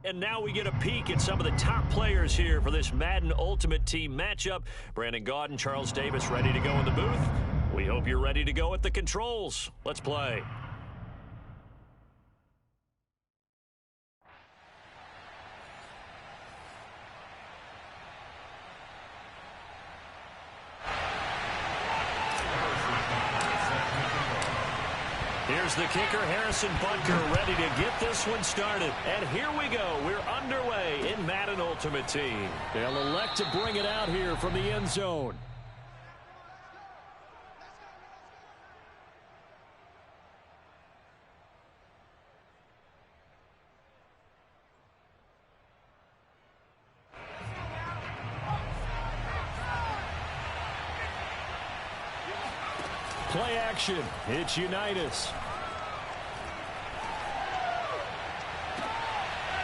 And now we get a peek at some of the top players here for this Madden Ultimate Team matchup. Brandon Gaudin, Charles Davis ready to go in the booth. We hope you're ready to go at the controls. Let's play. Here's the kicker, Harrison Butker, ready to get this one started. And here we go. We're underway in Madden Ultimate Team. They'll elect to bring it out here from the end zone. Play action. It's Unitas.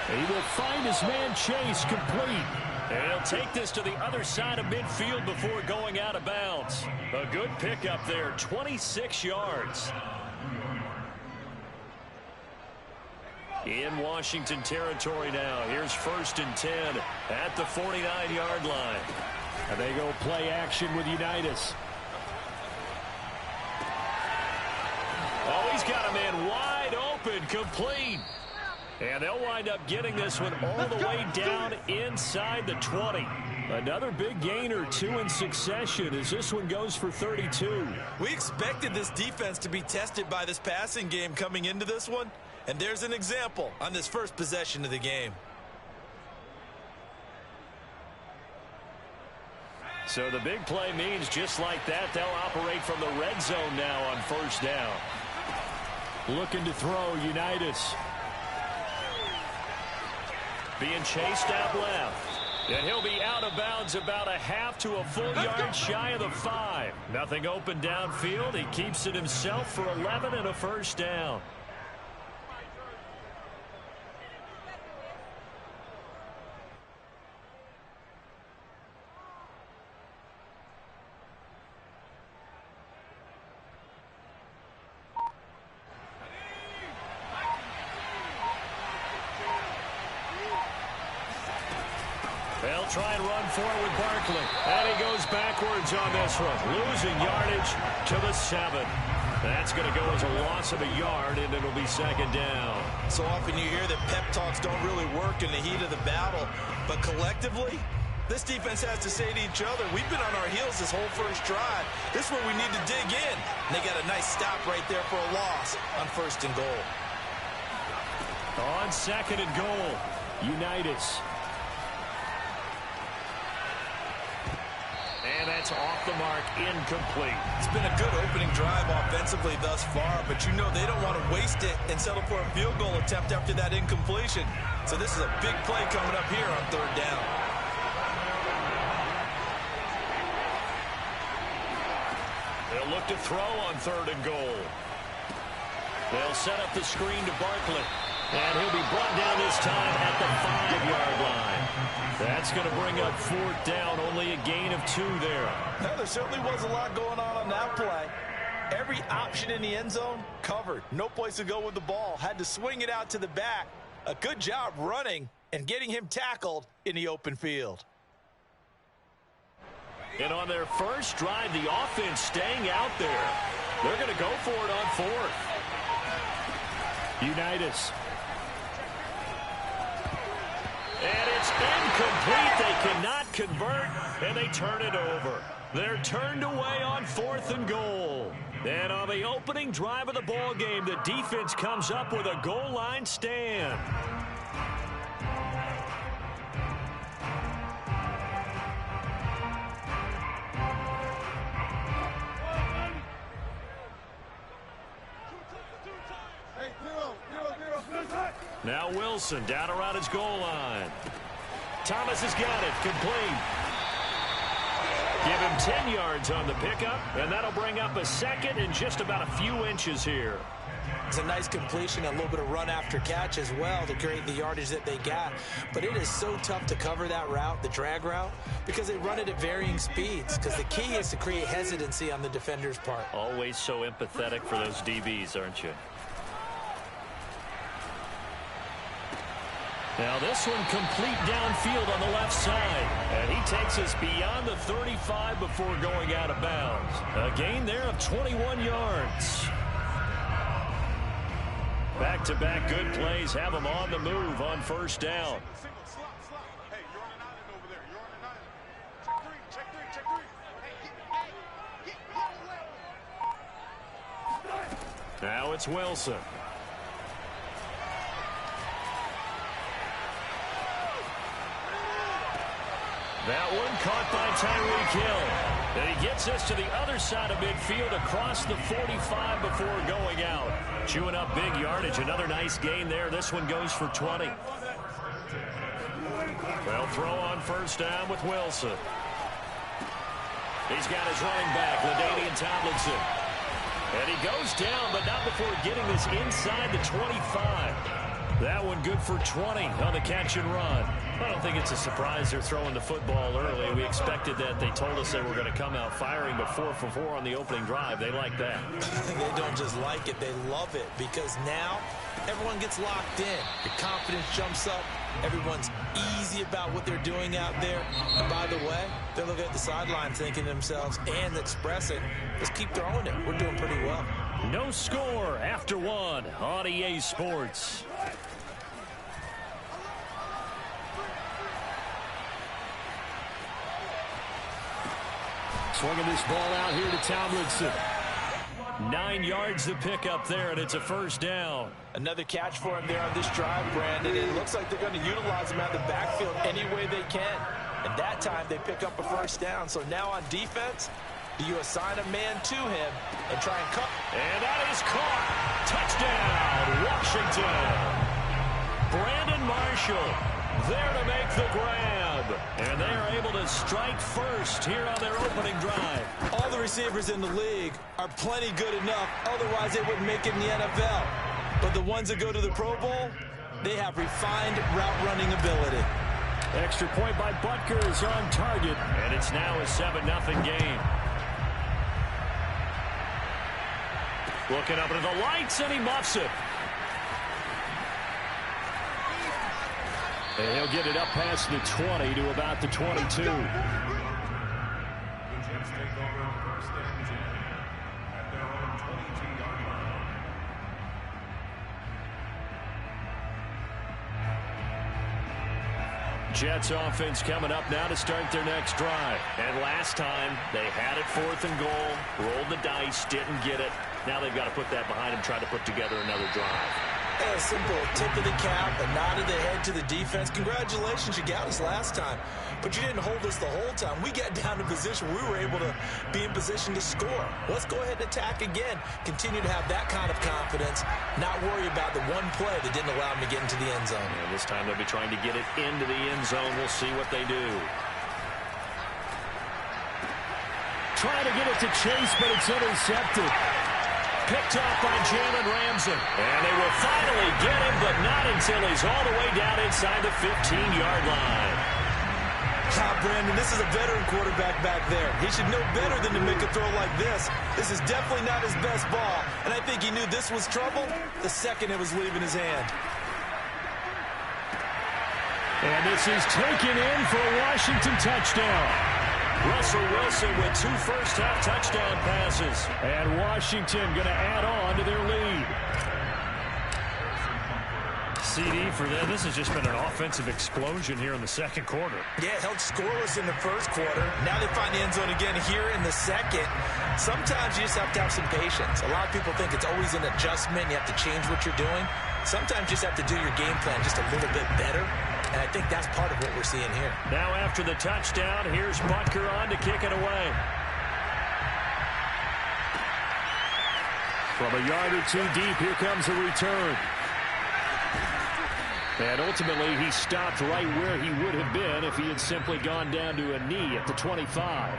He will find his man Chase complete. And he'll take this to the other side of midfield before going out of bounds. A good pickup there, 26 yards. In Washington territory now. Here's 1st and 10 at the 49-yard line. And they go play action with Unitas. Oh, he's got a man wide open, complete. And they'll wind up getting this one all the way down inside the 20. Another big gain or two in succession as this one goes for 32. We expected this defense to be tested by this passing game coming into this one. And there's an example on this first possession of the game. So the big play means just like that, they'll operate from the red zone now on 1st down. Looking to throw, Unitas. Being chased out left. And he'll be out of bounds about a half to a full yard shy of the 5. Nothing open downfield. He keeps it himself for 11 and a 1st down. They'll try and run forward with Barkley. And he goes backwards on this one. Losing yardage to the 7. That's going to go as a loss of a yard, and it'll be 2nd down. So often you hear that pep talks don't really work in the heat of the battle. But collectively, this defense has to say to each other, we've been on our heels this whole first drive. This is where we need to dig in. And they got a nice stop right there for a loss on 1st and goal. On 2nd and goal, Unitas. And that's off the mark, incomplete. It's been a good opening drive offensively thus far, but you know they don't want to waste it and settle for a field goal attempt after that incompletion. So this is a big play coming up here on 3rd down. They'll look to throw on 3rd and goal. They'll set up the screen to Barkley. And he'll be brought down this time at the 5-yard line. That's going to bring up 4th down, only a gain of 2 there. Now, there certainly was a lot going on that play. Every option in the end zone covered. No place to go with the ball. Had to swing it out to the back. A good job running and getting him tackled in the open field. And on their first drive, the offense staying out there. They're going to go for it on 4th. Unitas. And it's incomplete. They cannot convert, and they turn it over. They're turned away on 4th and goal. And on the opening drive of the ball game, the defense comes up with a goal line stand. Now Wilson down around his goal line. Thomas has got it, complete. Give him 10 yards on the pickup, and that'll bring up a 2nd and just about a few inches here. It's a nice completion, a little bit of run after catch as well to create the yardage that they got. But it is so tough to cover that route, the drag route, because they run it at varying speeds. Because the key is to create hesitancy on the defender's part. Always so empathetic for those DBs, aren't you? Now this one complete downfield on the left side. And he takes us beyond the 35 before going out of bounds. A gain there of 21 yards. Back-to-back good plays have them on the move on first down. Now it's Wilson. That one caught by Tyreek Hill. And he gets us to the other side of midfield across the 45 before going out. Chewing up big yardage. Another nice gain there. This one goes for 20. They'll throw on first down with Wilson. He's got his running back, LaDainian Tomlinson. And he goes down, but not before getting this inside the 25. That one good for 20 on the catch and run. I don't think it's a surprise they're throwing the football early. We expected that. They told us they were going to come out firing, but 4 for 4 on the opening drive. They like that. They don't just like it, they love it, because now everyone gets locked in. Your confidence jumps up. Everyone's easy about what they're doing out there. And by the way, they're looking at the sideline thinking to themselves and expressing, let's keep throwing it. We're doing pretty well. No score after one on EA Sports. Swinging this ball out here to Tomlinson. 9 yards to pick up there, and it's a first down. Another catch for him there on this drive, Brandon. It looks like they're going to utilize him out of the backfield any way they can. And that time they pick up a first down. So now on defense, do you assign a man to him and try and cut? And that is caught. Touchdown, Washington. Brandon Marshall there to make the grab. And they are able to strike first here on their opening drive. All the receivers in the league are plenty good enough. Otherwise, they wouldn't make it in the NFL. But the ones that go to the Pro Bowl, they have refined route running ability. Extra point by Butker is on target. And it's now a 7-0 game. Looking up into the lights, and he muffs it. And he'll get it up past the 20 to about the 22. Jets offense coming up now to start their next drive. And last time, they had it 4th and goal, rolled the dice, didn't get it. Now they've got to put that behind them, try to put together another drive. A simple tip of the cap, a nod of the head to the defense. Congratulations, you got us last time. But you didn't hold us the whole time. We got down to position. We were able to be in position to score. Let's go ahead and attack again. Continue to have that kind of confidence. Not worry about the one play that didn't allow them to get into the end zone. And this time they'll be trying to get it into the end zone. We'll see what they do. Trying to get it to Chase, but it's intercepted. Picked off by Jalen Ramsey. And they will finally get him, but not until he's all the way down inside the 15-yard line. Brandon, this is a veteran quarterback back there. He should know better than to make a throw like this. This is definitely not his best ball, and I think he knew this was trouble the second it was leaving his hand. And this is taken in for a Washington touchdown. Russell Wilson with 2 first-half touchdown passes. And Washington going to add on to their lead. CD for them. This has just been an offensive explosion here in the second quarter. Yeah, held scoreless in the first quarter. Now they find the end zone again here in the second. Sometimes you just have to have some patience. A lot of people think it's always an adjustment. You have to change what you're doing. Sometimes you just have to do your game plan just a little bit better. And I think that's part of what we're seeing here. Now after the touchdown, here's Butker on to kick it away. From a yard or two deep, here comes a return. And ultimately, he stopped right where he would have been if he had simply gone down to a knee at the 25.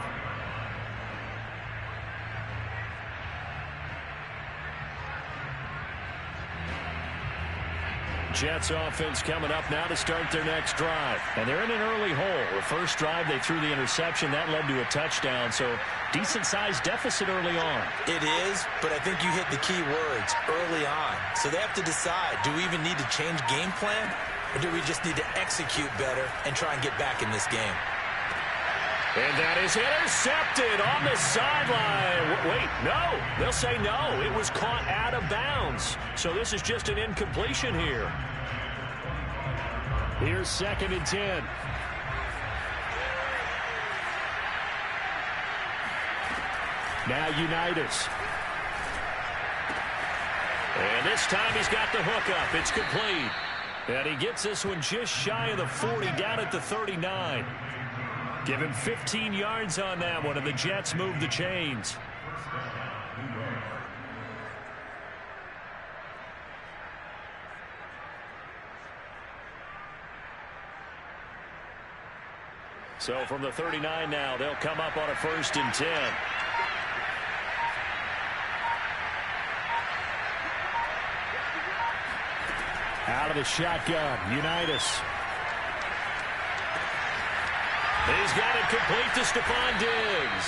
Jets offense coming up now to start their next drive. And they're in an early hole. The first drive, they threw the interception. That led to a touchdown. So decent-sized deficit early on. It is, but I think you hit the key words, early on. So they have to decide, do we even need to change game plan? or do we just need to execute better and try and get back in this game? And that is intercepted on the sideline. Wait, no. They'll say no. It was caught out of bounds. So this is just an incompletion here. Here's 2nd and 10. Now Unitas. And this time he's got the hook up. It's complete. And he gets this one just shy of the 40, down at the 39. Give him 15 yards on that one, and the Jets move the chains. So from the 39 now, they'll come up on a 1st and 10. Out of the shotgun, Unitas. He's got it complete to Stephon Diggs.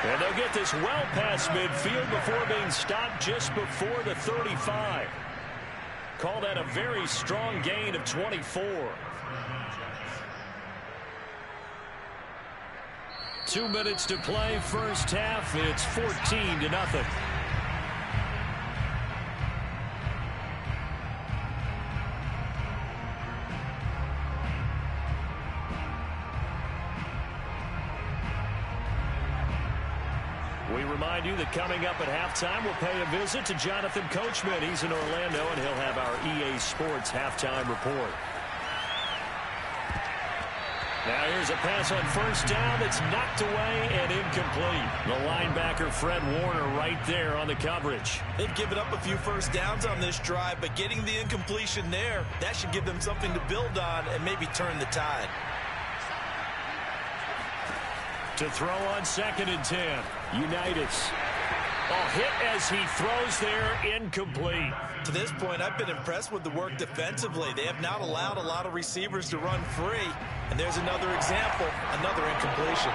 And they'll get this well past midfield before being stopped just before the 35. Call that a very strong gain of 24. 2 minutes to play, first half. It's 14-0. We remind you that coming up at halftime, we'll pay a visit to Jonathan Coachman. He's in Orlando, and he'll have our EA Sports halftime report. Now here's a pass on 1st down that's knocked away and incomplete. The linebacker, Fred Warner, right there on the coverage. They've given up a few 1st downs on this drive, but getting the incompletion there, that should give them something to build on and maybe turn the tide. To throw on 2nd and 10. Unitas. Oh, hit as he throws there, incomplete. To this point, I've been impressed with the work defensively. They have not allowed a lot of receivers to run free. And there's another example, another incompletion.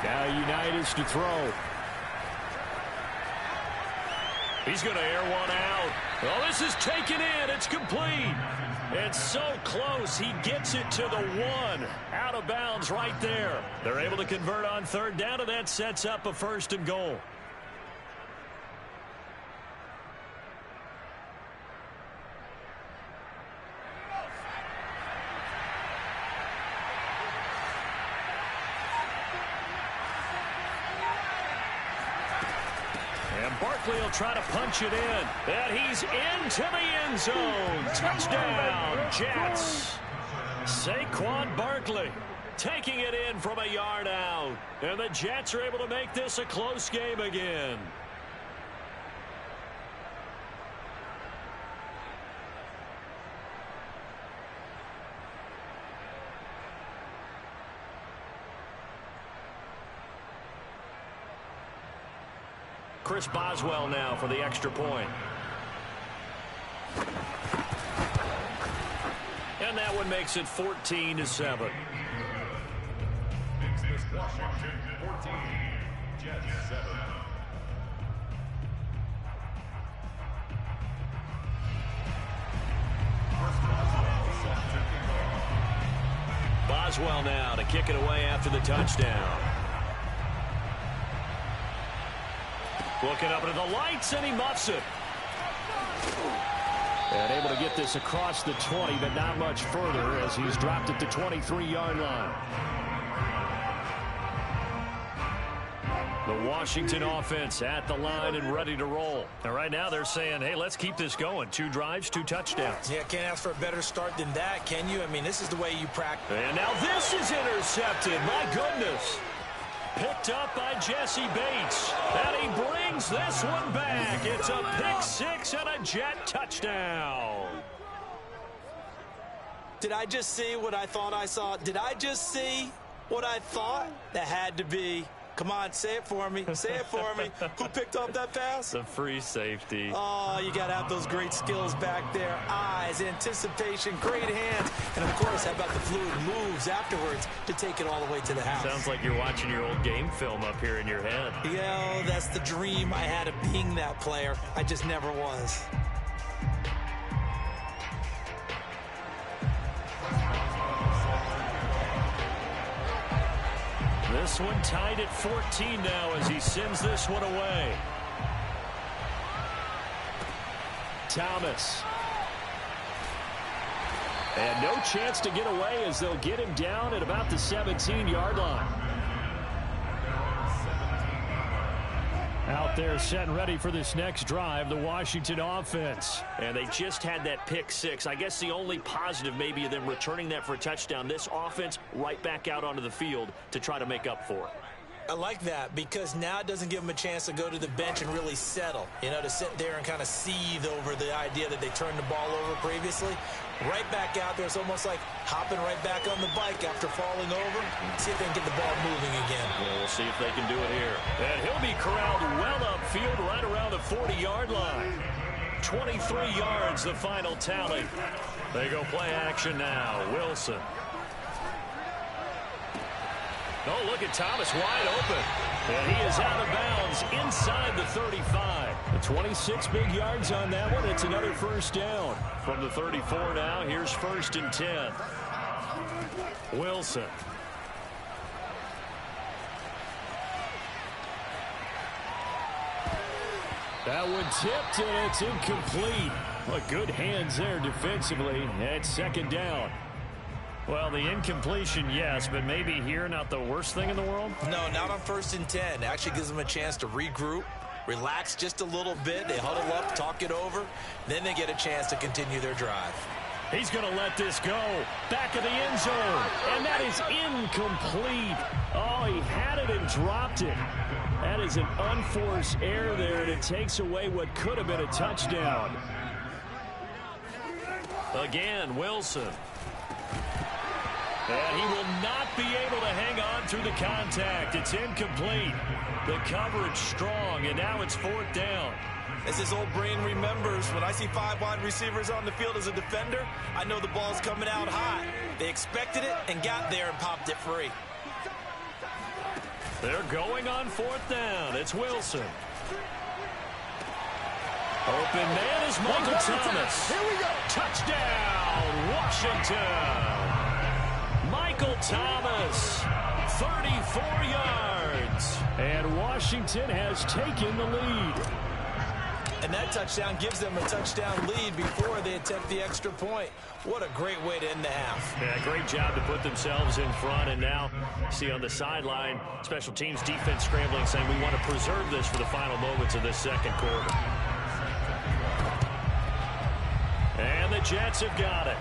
Now Unitas to throw. He's going to air one out. Oh, this is taken in. It's complete. It's so close. He gets it to the 1. Out of bounds right there. They're able to convert on 3rd down, and that sets up a 1st and goal. Barkley will try to punch it in. And he's into the end zone. Touchdown, Jets. Saquon Barkley taking it in from a yard out. And the Jets are able to make this a close game again. Chris Boswell now for the extra point. And that one makes it 14-7. Washington 14, Jets 7. Boswell now to kick it away after the touchdown. Looking up into the lights, and he muffs it. And able to get this across the 20, but not much further as he's dropped it to 23-yard line. The Washington offense at the line and ready to roll. And right now they're saying, hey, let's keep this going. 2 drives, 2 touchdowns. Yeah, can't ask for a better start than that, can you? I mean, this is the way you practice. And now this is intercepted. My goodness. Picked up by Jesse Bates. And he brings this one back. It's a pick 6 and a Jet touchdown. Did I just see what I thought I saw? Did I just see what I thought? That had to be Come on, say it for me. Say it for me. Who picked off that pass? The free safety. Oh, you got to have those great skills back there. Eyes, anticipation, great hands. And, of course, how about the fluid moves afterwards to take it all the way to the house? Sounds like you're watching your old game film up here in your head. Yeah, that's the dream I had of being that player. I just never was. This one tied at 14 now as he sends this one away. Thomas. And no chance to get away as they'll get him down at about the 17-yard line. Out there set and ready for this next drive, the Washington offense. And they just had that pick six. I guess the only positive maybe of them returning that for a touchdown. This offense right back out onto the field to try to make up for it. I like that because now it doesn't give them a chance to go to the bench and really settle, you know, to sit there and kind of seethe over the idea that they turned the ball over previously. Right back out there. It's almost like hopping right back on the bike after falling over. See if they can get the ball moving again. Well, we'll see if they can do it here. And he'll be corralled well upfield right around the 40-yard line. 23 yards, the final tally. They go play action now. Wilson. Oh, look at Thomas wide open. And he is out of bounds inside the 35. The 26 big yards on that one. It's another first down. From the 34 now, here's 1st and 10. Wilson. That one tipped, and it's incomplete. Well, good hands there defensively. And it's 2nd down. Well, the incompletion, yes, but maybe here not the worst thing in the world? No, not on 1st and 10. Actually gives them a chance to regroup, relax just a little bit. They huddle up, talk it over. Then they get a chance to continue their drive. He's going to let this go. Back of the end zone. And that is incomplete. Oh, he had it and dropped it. That is an unforced error there, and it takes away what could have been a touchdown. Again, Wilson. And he will not be able to hang on through the contact. It's incomplete. The coverage strong, and now it's 4th down. As his old brain remembers, when I see 5 wide receivers on the field as a defender, I know the ball's coming out hot. They expected it and got there and popped it free. They're going on 4th down. It's Wilson. Open man is Michael Thomas. Here we go. Touchdown, Washington. Michael Thomas, 34 yards. And Washington has taken the lead. And that touchdown gives them a touchdown lead before they attempt the extra point. What a great way to end the half. Yeah, great job to put themselves in front. And now, see on the sideline, special teams defense scrambling, saying we want to preserve this for the final moments of this 2nd quarter. And the Jets have got it.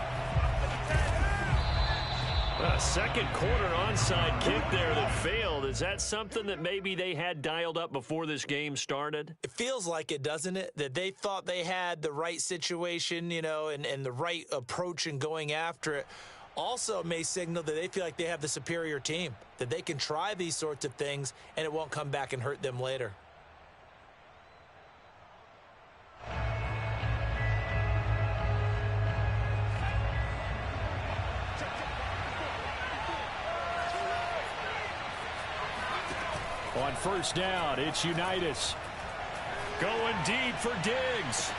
A 2nd quarter onside kick there that failed. Is that something that maybe they had dialed up before this game started? It feels like it, doesn't it? That they thought they had the right situation, you know, and the right approach in going after it. Also may signal that they feel like they have the superior team, that they can try these sorts of things and it won't come back and hurt them later. On 1st down, it's Unitas. Going deep for Diggs.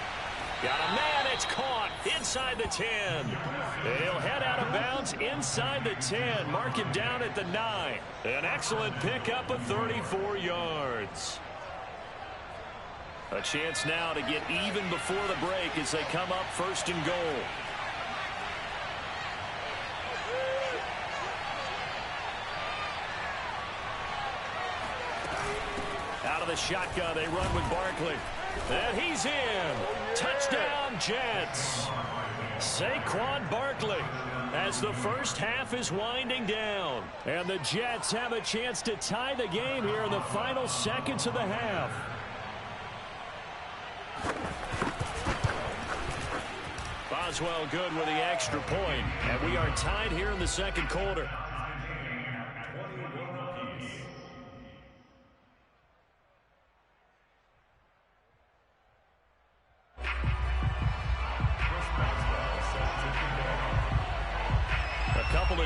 Got a man, it's caught inside the 10. And he'll head out of bounds inside the 10. Mark him down at the 9. An excellent pickup of 34 yards. A chance now to get even before the break as they come up 1st and goal. Out of the shotgun, they run with Barkley. And he's in. Touchdown, Jets. Saquon Barkley as the first half is winding down. And the Jets have a chance to tie the game here in the final seconds of the half. Boswell good with the extra point. And we are tied here in the 2nd quarter.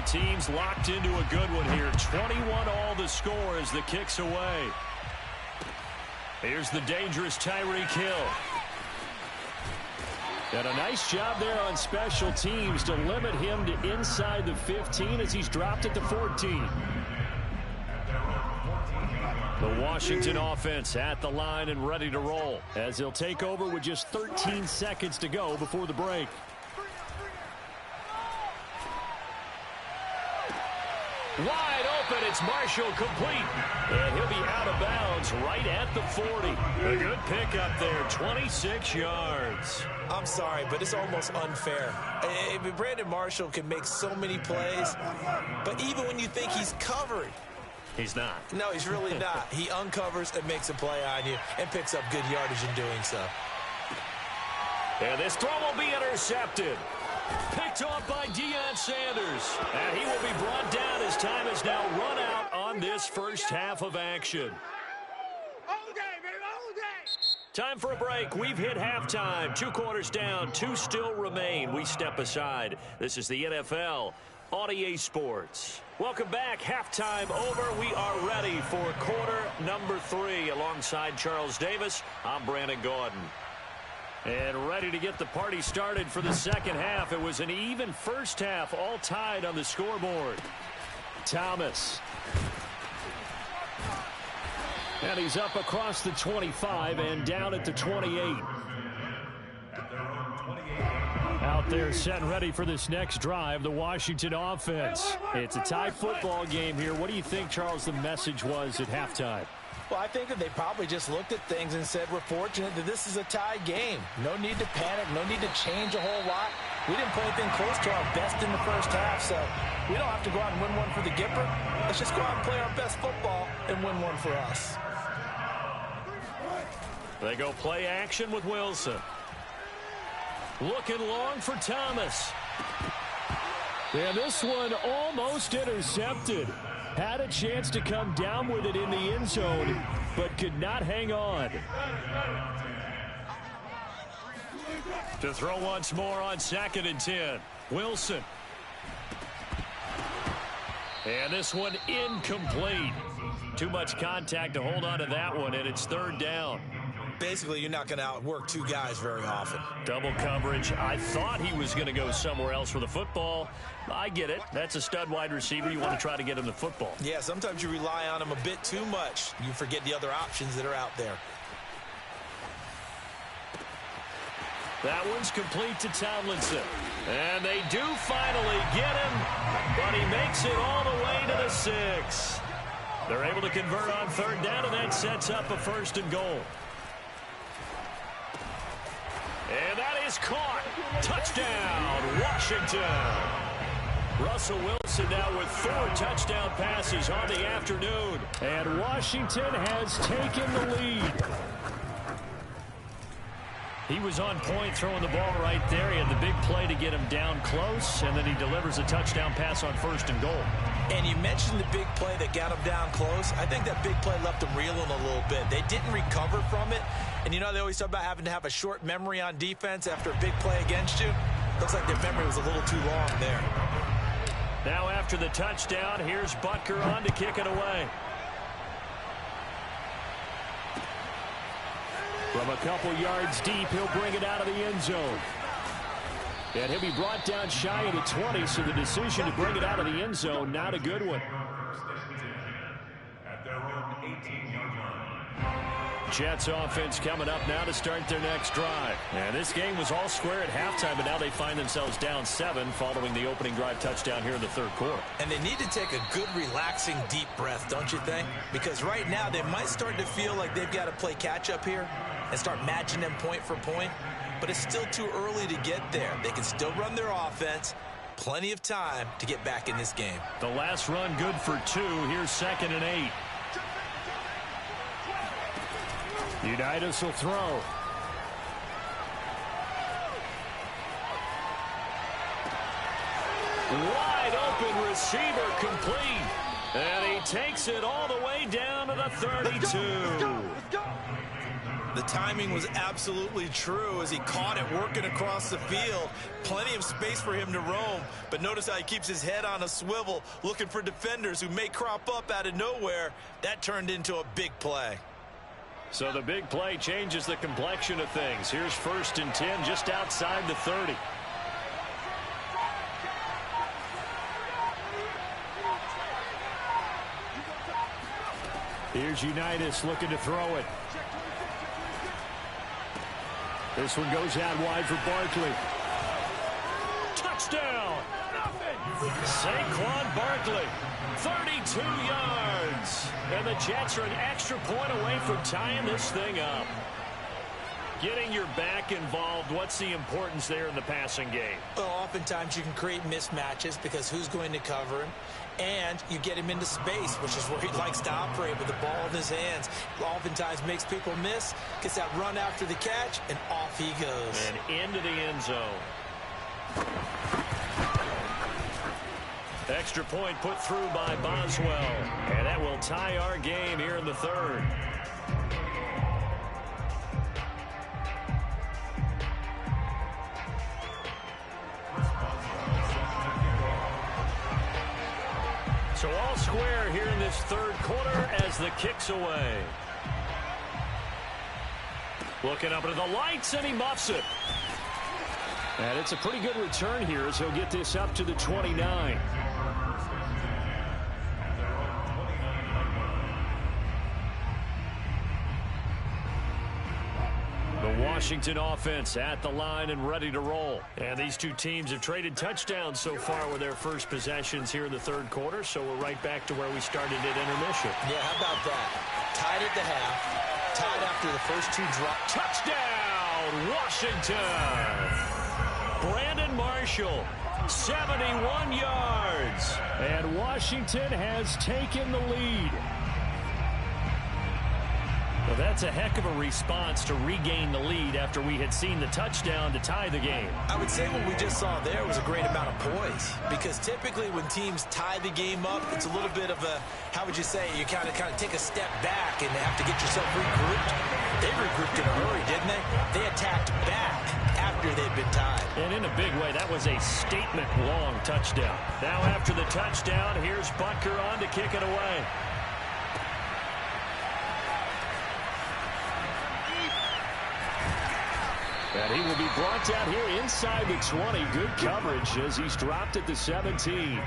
Both teams locked into a good one here. 21 all the score as the kick's away. Here's the dangerous Tyreek Hill. And a nice job there on special teams to limit him to inside the 15 as he's dropped at the 14. The Washington offense at the line and ready to roll as he'll take over with just 13 seconds to go before the break. Wide open, it's Marshall complete. And he'll be out of bounds right at the 40. A good pickup there, 26 yards. I'm sorry, but it's almost unfair. Brandon Marshall can make so many plays, but even when you think he's covered, he's not. No, he's really not. He uncovers and makes a play on you and picks up good yardage in doing so. And this throw will be intercepted. Picked off by Deion Sanders. And he will be brought down as time has now run out on this first half of action. Time for a break. We've hit halftime. 2 quarters down. 2 still remain. We step aside. This is the NFL on EA Sports. Welcome back. Halftime over. We are ready for quarter number 3. Alongside Charles Davis, I'm Brandon Gaudin. And ready to get the party started for the second half. It was an even first half, all tied on the scoreboard. Thomas. And he's up across the 25 and down at the 28. Out there set and ready for this next drive, the Washington offense. It's a tie football game here. What do you think, Charles, the message was at halftime? Well, I think that they probably just looked at things and said, we're fortunate that this is a tie game. No need to panic. No need to change a whole lot. We didn't play anything close to our best in the first half, so we don't have to go out and win one for the Gipper. Let's just go out and play our best football and win one for us. They go play action with Wilson. Looking long for Thomas. And this one almost intercepted. Had a chance to come down with it in the end zone, but could not hang on. To throw once more on 2nd and 10. Wilson. And this one incomplete. Too much contact to hold on to that one, and it's 3rd down. Basically, you're not going to outwork 2 guys very often. Double coverage. I thought he was going to go somewhere else for the football. I get it. That's a stud wide receiver. You want to try to get him the football. Yeah, sometimes you rely on him a bit too much. You forget the other options that are out there. That one's complete to Tomlinson. And they do finally get him, but he makes it all the way to the 6. They're able to convert on 3rd down, and that sets up a 1st and goal. And that is caught. Touchdown, Washington. Russell Wilson now with 4 touchdown passes on the afternoon. And Washington has taken the lead. He was on point throwing the ball right there. He had the big play to get him down close, and then he delivers a touchdown pass on 1st and goal. And you mentioned the big play that got him down close. I think that big play left him reeling a little bit. They didn't recover from it. And you know, they always talk about having to have a short memory on defense after a big play against you. Looks like their memory was a little too long there. Now after the touchdown, here's Butker on to kick it away. From a couple yards deep, he'll bring it out of the end zone. And he'll be brought down shy of the 20, so the decision to bring it out of the end zone, not a good one. At their own 18-yard line. Jets offense coming up now to start their next drive. And this game was all square at halftime, but now they find themselves down 7 following the opening drive touchdown here in the 3rd quarter. And they need to take a good, relaxing, deep breath, don't you think? Because right now they might start to feel like they've got to play catch-up here and start matching them point for point. But it's still too early to get there. They can still run their offense. Plenty of time to get back in this game. The last run good for 2. Here's 2nd and 8. Unitas will throw. Wide open receiver complete. And he takes it all the way down to the 32. The timing was absolutely true as he caught it working across the field. Plenty of space for him to roam, but notice how he keeps his head on a swivel, looking for defenders who may crop up out of nowhere. That turned into a big play. So the big play changes the complexion of things. Here's 1st and 10 just outside the 30. Here's Unitas looking to throw it. This one goes out wide for Barkley. Touchdown! Saquon Barkley, 32 yards. And the Jets are an extra point away from tying this thing up. Getting your back involved, what's the importance there in the passing game? Well, oftentimes you can create mismatches because who's going to cover him? And you get him into space, which is where he likes to operate with the ball in his hands. Oftentimes makes people miss, gets that run after the catch, and off he goes. And into the end zone. Extra point put through by Boswell. And that will tie our game here in the 3rd. So all square here in this 3rd quarter as the kick's away. Looking up into the lights, and he muffs it. And it's a pretty good return here as he'll get this up to the 29. The Washington offense at the line and ready to roll. And these two teams have traded touchdowns so far with their first possessions here in the 3rd quarter, so we're right back to where we started at intermission. Yeah, how about that? Tied at the half, tied after the first 2 drops. Touchdown, Washington! Brandon Marshall, 71 yards. And Washington has taken the lead. Well, that's a heck of a response to regain the lead after we had seen the touchdown to tie the game. I would say what we just saw there was a great amount of poise, because typically when teams tie the game up, it's a little bit of a, how would you say, you kind of take a step back and have to get yourself regrouped. They regrouped in a hurry, didn't they? They attacked back after they'd been tied. And in a big way, that was a statement-long touchdown. Now after the touchdown, here's Butker on to kick it away. And he will be brought down here inside the 20. Good coverage as he's dropped at the 17.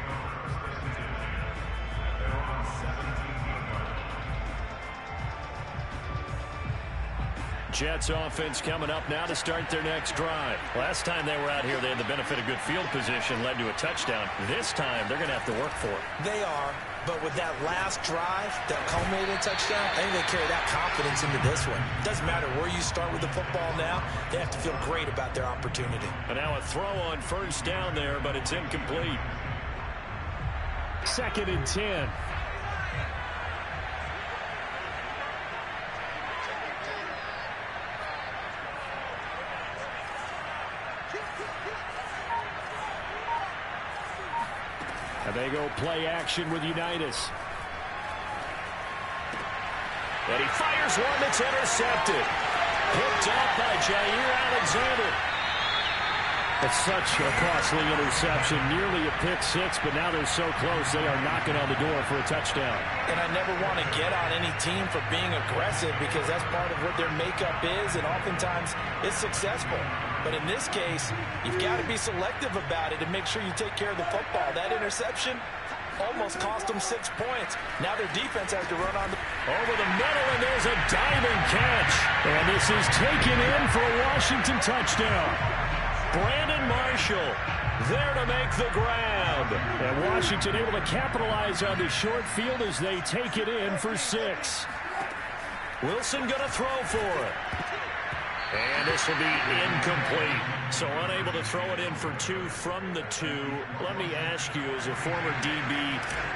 Jets offense coming up now to start their next drive. Last time they were out here, they had the benefit of good field position, led to a touchdown. This time, they're going to have to work for it. They are, but with that last drive that culminated in a touchdown, I think they carry that confidence into this one. Doesn't matter where you start with the football now, they have to feel great about their opportunity. And now a throw on 1st down there, but it's incomplete. 2nd and 10. And they go play action with Unitas. And he fires one that's intercepted. Picked up by Jair Alexander. It's such a costly interception. Nearly a pick-6, but now they're so close they are knocking on the door for a touchdown. And I never want to get on any team for being aggressive because that's part of what their makeup is, and oftentimes it's successful. But in this case, you've got to be selective about it and make sure you take care of the football. That interception almost cost them 6 points. Now their defense has to run on the... Over the middle, and there's a diving catch. And this is taken in for a Washington touchdown. Brandon Marshall there to make the grab. And Washington able to capitalize on the short field as they take it in for 6. Wilson going to throw for it. And this will be incomplete. So unable to throw it in for 2 from the 2. Let me ask you, as a former DB,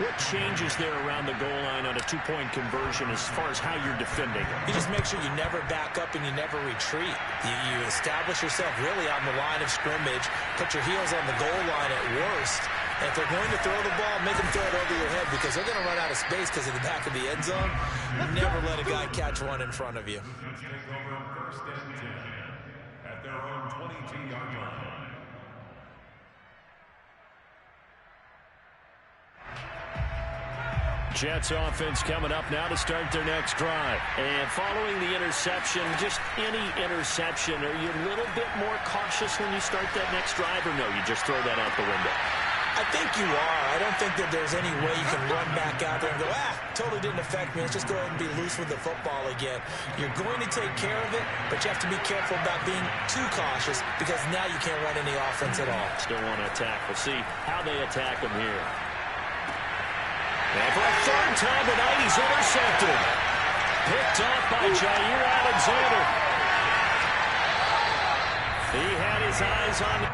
what changes there around the goal line on a 2-point conversion as far as how you're defending it? You just make sure you never back up and you never retreat. You establish yourself really on the line of scrimmage, put your heels on the goal line at worst, And if they're going to throw the ball, make them throw it over your head because they're going to run out of space because of the back of the end zone. Never let a guy catch one in front of you. Let's take over first and 10 at their own 22-yard line. Jets offense coming up now to start their next drive. And following the interception, just any interception, are you a little bit more cautious when you start that next drive, or no, you just throw that out the window? I think you are. I don't think that there's any way you can run back out there and go, totally didn't affect me. Let's just go ahead and be loose with the football again. You're going to take care of it, but you have to be careful about being too cautious because now you can't run any offense at all. Still want to attack. We'll see how they attack them here. And for a third time tonight, he's intercepted. Picked off by Jair Alexander. He had his eyes on...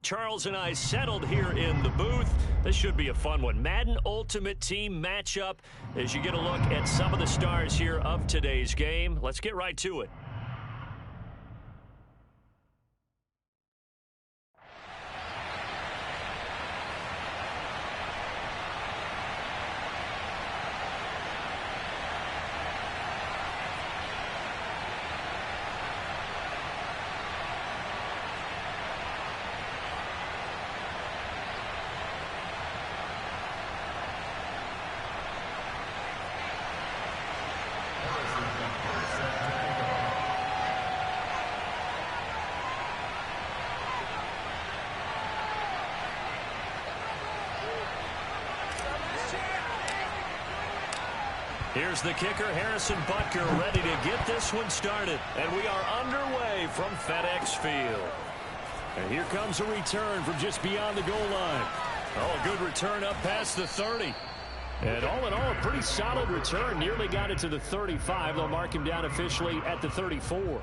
Charles and I settled here in the booth. This should be a fun one. Madden Ultimate Team matchup as you get a look at some of the stars here of today's game. Let's get right to it. Here's the kicker, Harrison Butker, ready to get this one started. And we are underway from FedEx Field. And here comes a return from just beyond the goal line. Oh, a good return up past the 30. And all in all, a pretty solid return. Nearly got it to the 35. They'll mark him down officially at the 34.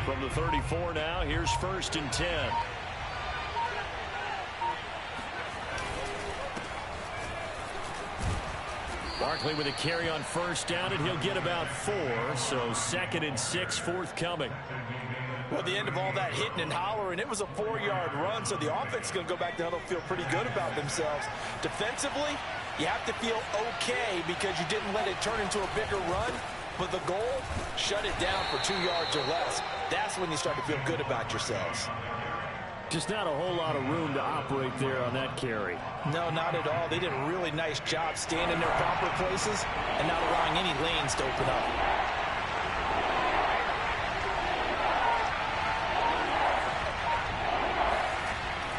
From the 34 now, here's 1st and 10. Barkley with a carry on 1st down, and he'll get about 4. So 2nd and 6 forthcoming. Well, the end of all that hitting and hollering, it was a 4-yard run, so the offense is going to go back down and feel pretty good about themselves. Defensively, you have to feel okay because you didn't let it turn into a bigger run. But the goal, shut it down for 2 yards or less. That's when you start to feel good about yourselves. Just not a whole lot of room to operate there on that carry. No, not at all. They did a really nice job staying in their proper places and not allowing any lanes to open up.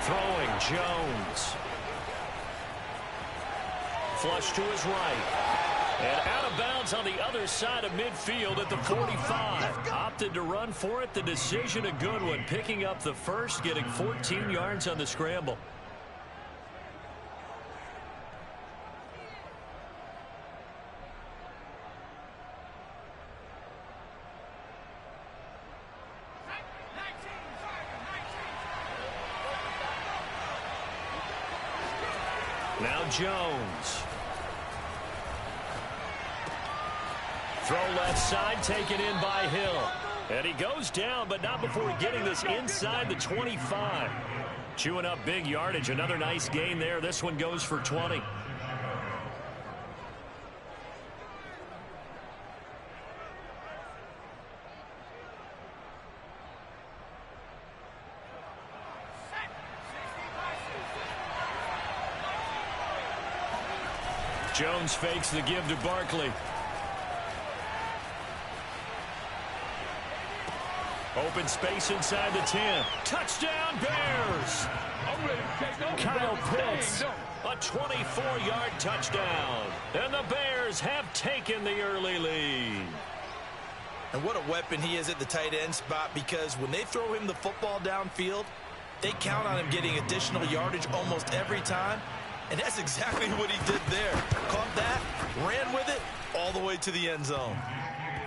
Throwing, Jones. Flush to his right. And out of bounds on the other side of midfield at the 45. Opted to run for it. The decision a good one. Picking up the first, getting 14 yards on the scramble. Now Jones. Throw left side, taken in by Hill. And he goes down, but not before getting this inside the 25. Chewing up big yardage. Another nice gain there. This one goes for 20. Jones fakes the give to Barkley. Open space inside the 10. Touchdown, Bears! Kyle Pitts, a 24-yard touchdown. And the Bears have taken the early lead. And what a weapon he is at the tight end spot, because when they throw him the football downfield, they count on him getting additional yardage almost every time. And that's exactly what he did there. Caught that, ran with it, all the way to the end zone.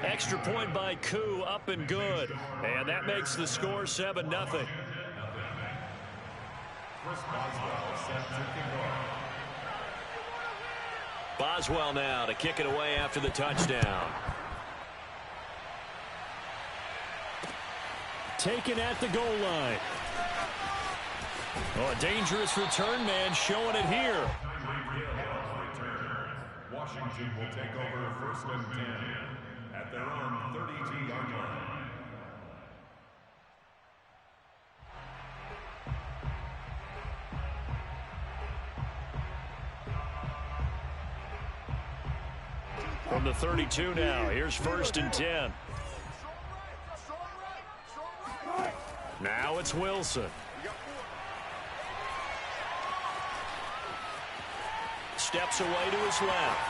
Extra point by Koo, up and good. And that makes the score 7-0. Boswell now to kick it away after the touchdown. Taken at the goal line. Oh, a dangerous return man showing it here. Washington will take over 1st and 10 at their own 32-yard line. From the 32 now, here's 1st and 10. Now it's Wilson. Steps away to his left.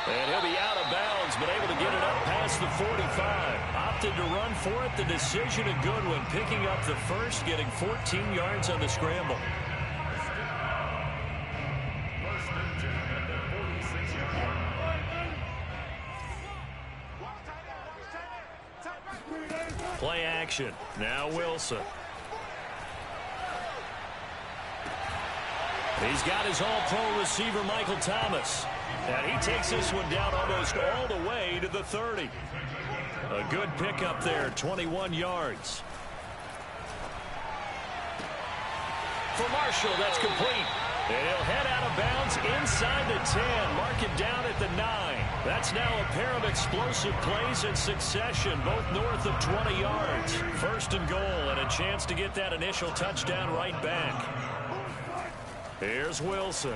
And he'll be out of bounds, but able to get it up past the 45. Opted to run for it. The decision a good one. Picking up the first, getting 14 yards on the scramble. Play action. Now Wilson. He's got his all-pro receiver, Michael Thomas. And he takes this one down almost all the way to the 30. A good pickup there, 21 yards. For Marshall, that's complete. And he'll head out of bounds inside the 10. Mark it down at the 9. That's now a pair of explosive plays in succession, both north of 20 yards. 1st and goal, and a chance to get that initial touchdown right back. Here's Wilson.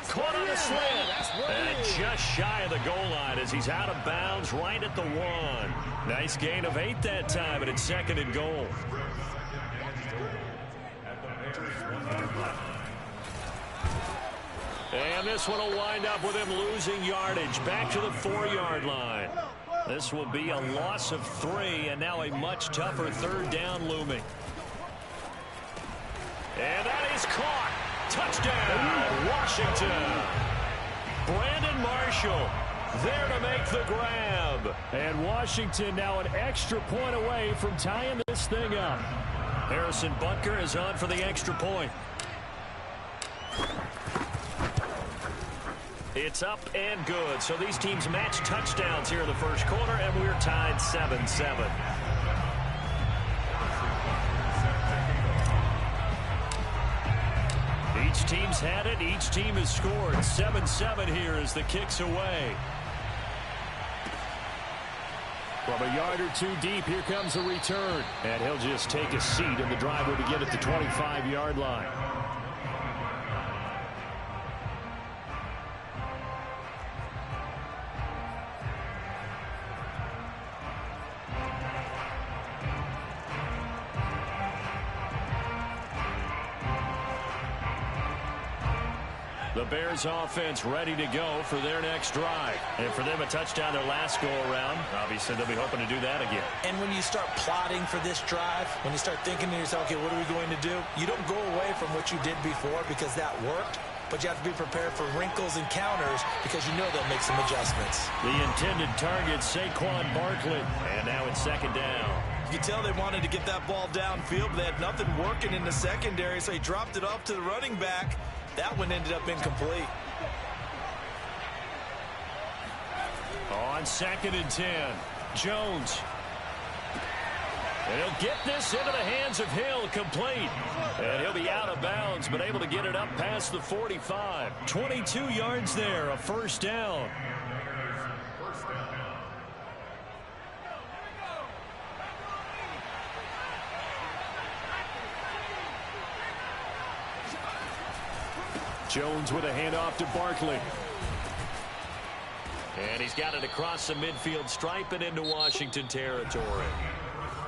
Caught on a slant. And just shy of the goal line as he's out of bounds right at the 1. Nice gain of 8 that time, and it's 2nd and goal. And this one will wind up with him losing yardage back to the 4-yard line. This will be a loss of 3, and now a much tougher 3rd down looming. And that is caught. Touchdown, Washington. Brandon Marshall there to make the grab. And Washington now an extra point away from tying this thing up. Harrison Butker is on for the extra point. It's up and good. So these teams match touchdowns here in the first quarter, and we're tied 7-7. Each team's had it. Each team has scored. 7-7 here as the kick's away. From a yard or two deep, here comes a return. And he'll just take a seat in the drive to get at the 25-yard line. The Bears offense ready to go for their next drive. And for them, a touchdown their last go-around. Obviously, they'll be hoping to do that again. And when you start plotting for this drive, when you start thinking to yourself, okay, what are we going to do? You don't go away from what you did before because that worked. But you have to be prepared for wrinkles and counters because you know they'll make some adjustments. The intended target, Saquon Barkley. And now it's 2nd down. could tell they wanted to get that ball downfield, but they had nothing working in the secondary, so he dropped it off to the running back. That one ended up incomplete. On 2nd and 10, Jones. And he'll get this into the hands of Hill, complete. And he'll be out of bounds, but able to get it up past the 45. 22 yards there, a first down. Jones with a handoff to Barkley. And he's got it across the midfield stripe and into Washington territory.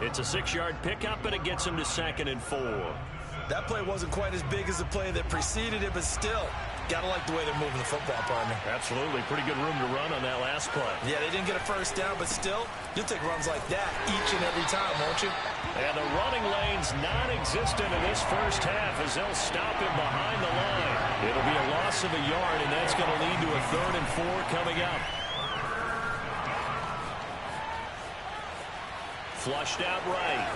It's a 6-yard pickup, and it gets him to 2nd and 4. That play wasn't quite as big as the play that preceded it, but still, gotta like the way they're moving the football, partner. Absolutely. Pretty good room to run on that last play. Yeah, they didn't get a first down, but still, you'll take runs like that each and every time, won't you? And the running lane's non-existent in this first half as they'll stop him behind the line. It'll be a loss of a yard, and that's going to lead to a 3rd and 4 coming up. Flushed out right.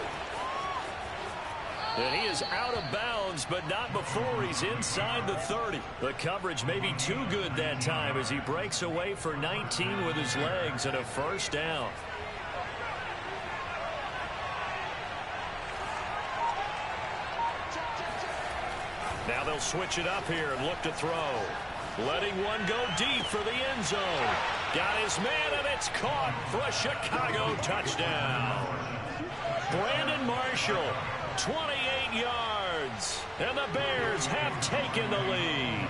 And he is out of bounds, but not before he's inside the 30. The coverage may be too good that time as he breaks away for 19 with his legs and a first down. Now they'll switch it up here and look to throw. Letting one go deep for the end zone. Got his man, and it's caught for a Chicago touchdown. Brandon Marshall, 28 yards, and the Bears have taken the lead.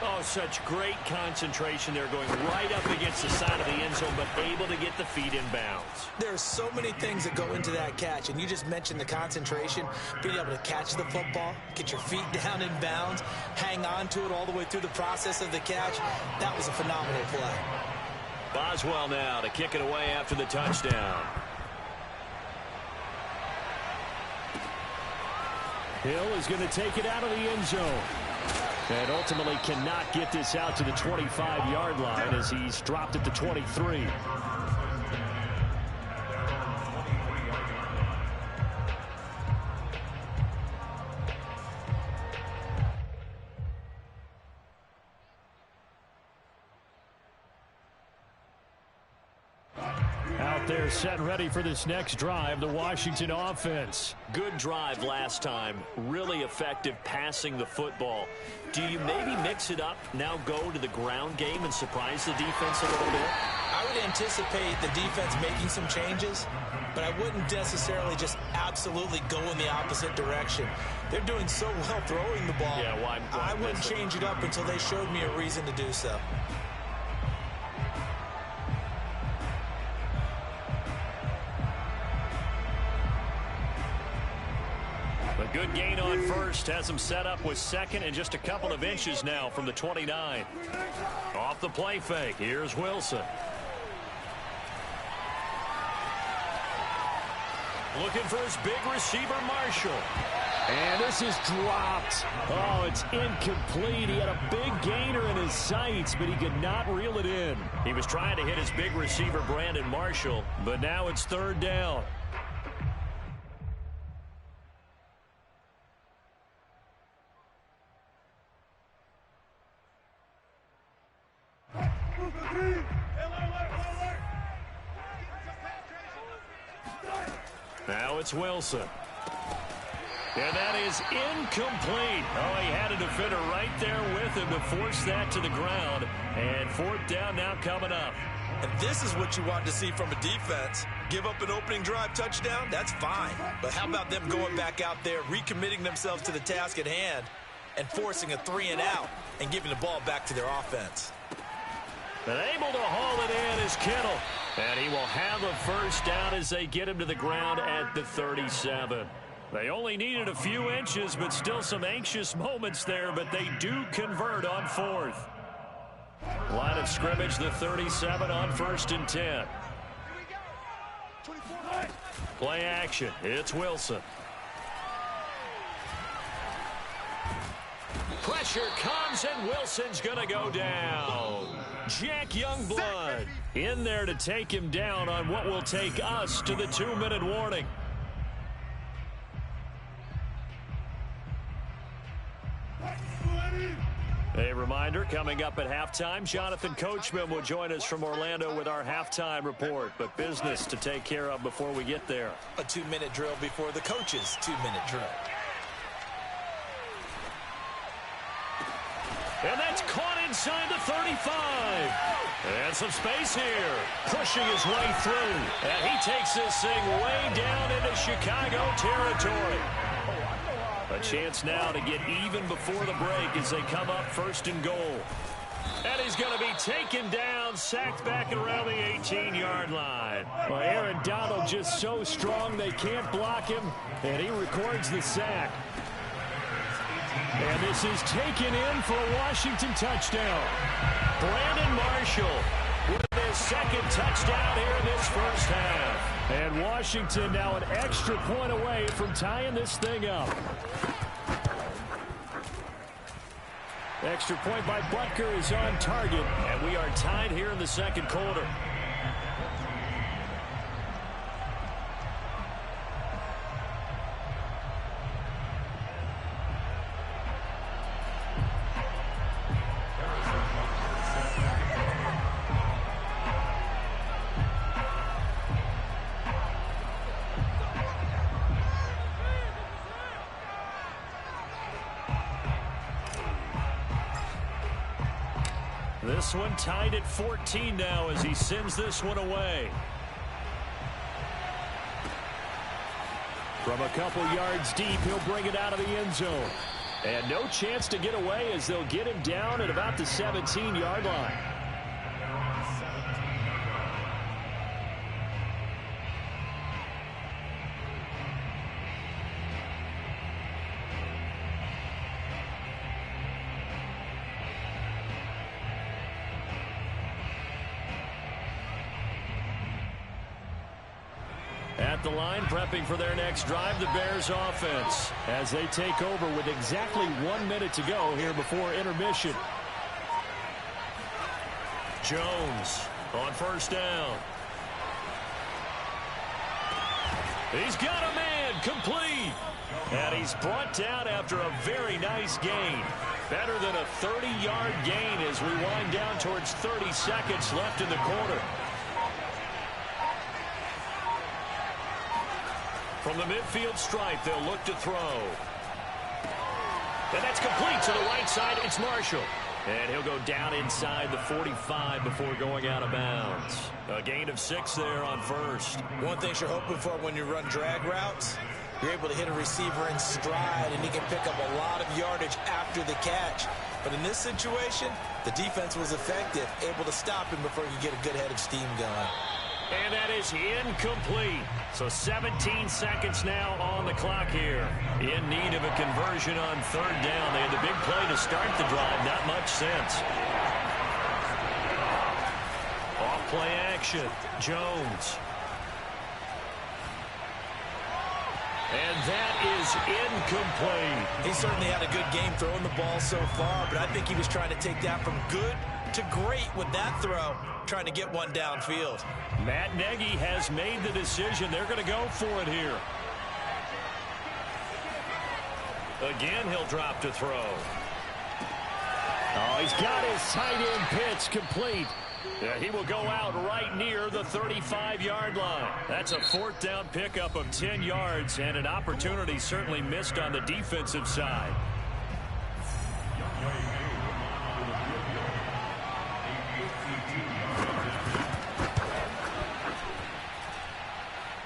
Oh, such great concentration there, going right up against the side of the end zone, but able to get the feet in bounds. There's so many things that go into that catch, and you just mentioned the concentration, being able to catch the football, get your feet down in bounds, hang on to it all the way through the process of the catch. That was a phenomenal play. Boswell now to kick it away after the touchdown. Hill is going to take it out of the end zone. And ultimately cannot get this out to the 25-yard line as he's dropped at the 23. Out there set and ready for this next drive, the Washington offense. Good drive last time. Really effective passing the football. Do you maybe mix it up, now go to the ground game and surprise the defense a little bit? I would anticipate the defense making some changes, but I wouldn't necessarily just absolutely go in the opposite direction. They're doing so well throwing the ball. Yeah, why I wouldn't change it up until they showed me a reason to do so. A good gain on first has him set up with 2nd and just a couple of inches now from the 29. Off the play fake, here's Wilson. Looking for his big receiver, Marshall. And this is dropped. Oh, it's incomplete. He had a big gainer in his sights, but he could not reel it in. He was trying to hit his big receiver, Brandon Marshall, but now it's 3rd down. Now it's Wilson. And that is incomplete. Oh, he had a defender right there with him to force that to the ground. And 4th down now coming up. And this is what you want to see from a defense. Give up an opening drive touchdown, that's fine. But how about them going back out there, recommitting themselves to the task at hand, and forcing a 3-and-out and giving the ball back to their offense. And able to haul it in is Kittle. And he will have a first down as they get him to the ground at the 37. They only needed a few inches, but still some anxious moments there, but they do convert on 4th. Line of scrimmage, the 37 on 1st and 10. Play action. It's Wilson. Pressure comes, and Wilson's going to go down. Jack Youngblood in there to take him down on what will take us to the 2-minute warning. A reminder, coming up at halftime, Jonathan Coachman will join us from Orlando with our halftime report. But business to take care of before we get there. A 2-minute drill before the coach's 2-minute drill. And that's caught inside the 35. And some space here. Pushing his way through. And he takes this thing way down into Chicago territory. A chance now to get even before the break as they come up 1st and goal. And he's going to be taken down, sacked back and around the 18-yard line. Well, Aaron Donald just so strong they can't block him, and he records the sack. And this is taken in for a Washington touchdown. Brandon Marshall with his 2nd touchdown here in this first half. And Washington now an extra point away from tying this thing up. Extra point by Butker is on target, and we are tied here in the 2nd quarter. This one tied at 14 now as he sends this one away. From a couple yards deep, he'll bring it out of the end zone. And no chance to get away as they'll get him down at about the 17-yard line. At the line, prepping for their next drive, the Bears offense, as they take over with exactly 1 minute to go here before intermission. Jones on 1st down. He's got a man, complete. And he's brought down after a very nice gain. Better than a 30-yard gain as we wind down towards 30 seconds left in the quarter. From the midfield stripe, they'll look to throw. And that's complete to the right side. It's Marshall. And he'll go down inside the 45 before going out of bounds. A gain of 6 there on 1st. One thing you're hoping for when you run drag routes, you're able to hit a receiver in stride, and he can pick up a lot of yardage after the catch. But in this situation, the defense was effective, able to stop him before you get a good head of steam going. And that is incomplete. So 17 seconds now on the clock here. In need of a conversion on 3rd down. They had the big play to start the drive. Not much sense. Off play action. Jones. And that is incomplete. He certainly had a good game throwing the ball so far, but I think he was trying to take that from good to great with that throw, trying to get one downfield. Matt Nagy has made the decision. They're going to go for it here. Again, he'll drop to throw. Oh, he's got his tight end pitch complete. He will go out right near the 35-yard line. That's a 4th down pickup of 10 yards and an opportunity certainly missed on the defensive side.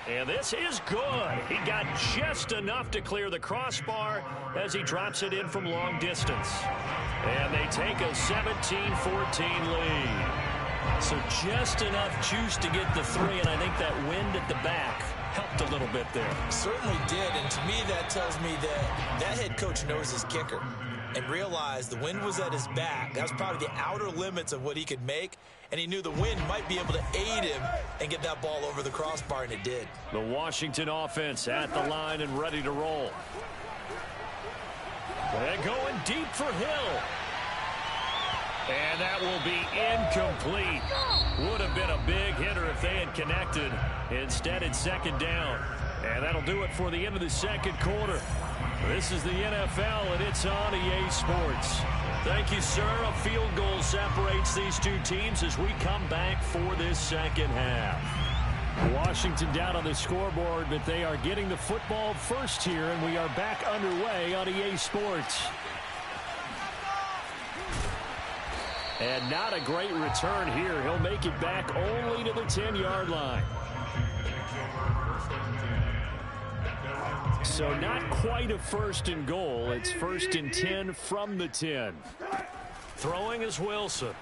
And this is good. He got just enough to clear the crossbar as he drops it in from long distance. And they take a 17-14 lead. So just enough juice to get the 3, and I think that wind at the back helped a little bit there. Certainly did, and to me that tells me that head coach knows his kicker and realized the wind was at his back. That was probably the outer limits of what he could make, and he knew the wind might be able to aid him and get that ball over the crossbar, and it did. The Washington offense at the line and ready to roll. And going deep for Hill. And that will be incomplete. Would have been a big hitter if they had connected. Instead, it's second down. And that'll do it for the end of the second quarter. This is the NFL, and it's on EA Sports. Thank you, sir. A field goal separates these two teams as we come back for this second half. Washington down on the scoreboard, but they are getting the football first here, and we are back underway on EA Sports. And not a great return here. He'll make it back only to the 10-yard line. So not quite a first and goal. It's first and 10 from the 10. Throwing is Wilson.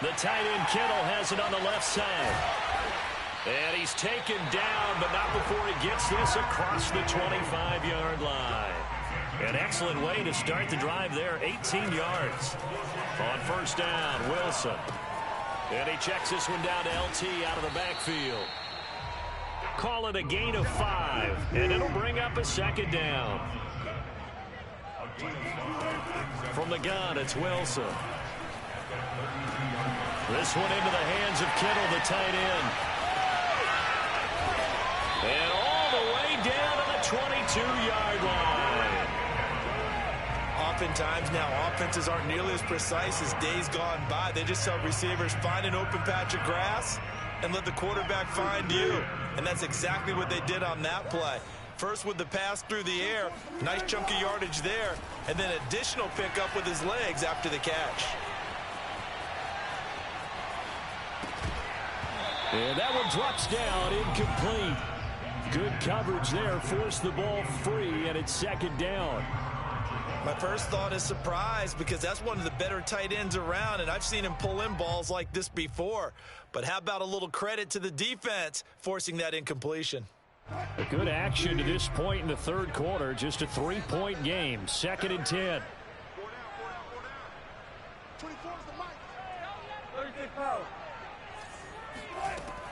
The tight end Kittle has it on the left side. And he's taken down, but not before he gets this across the 25-yard line. An excellent way to start the drive there, 18 yards. On first down, Wilson. And he checks this one down to LT out of the backfield. Call it a gain of 5, and it'll bring up a second down. From the gun, it's Wilson. This one into the hands of Kittle, the tight end. And all the way down to the 22-yard line. Oftentimes now, offenses aren't nearly as precise as days gone by. They just help receivers find an open patch of grass and let the quarterback find you. And that's exactly what they did on that play. First with the pass through the air, nice chunk of yardage there, and then additional pickup with his legs after the catch. And that one drops down, incomplete. Good coverage there, forced the ball free, and it's second down. My first thought is surprise, because that's one of the better tight ends around, and I've seen him pull in balls like this before. But how about a little credit to the defense forcing that incompletion? A good action to this point in the third quarter. Just a 3-point game. Second and 10.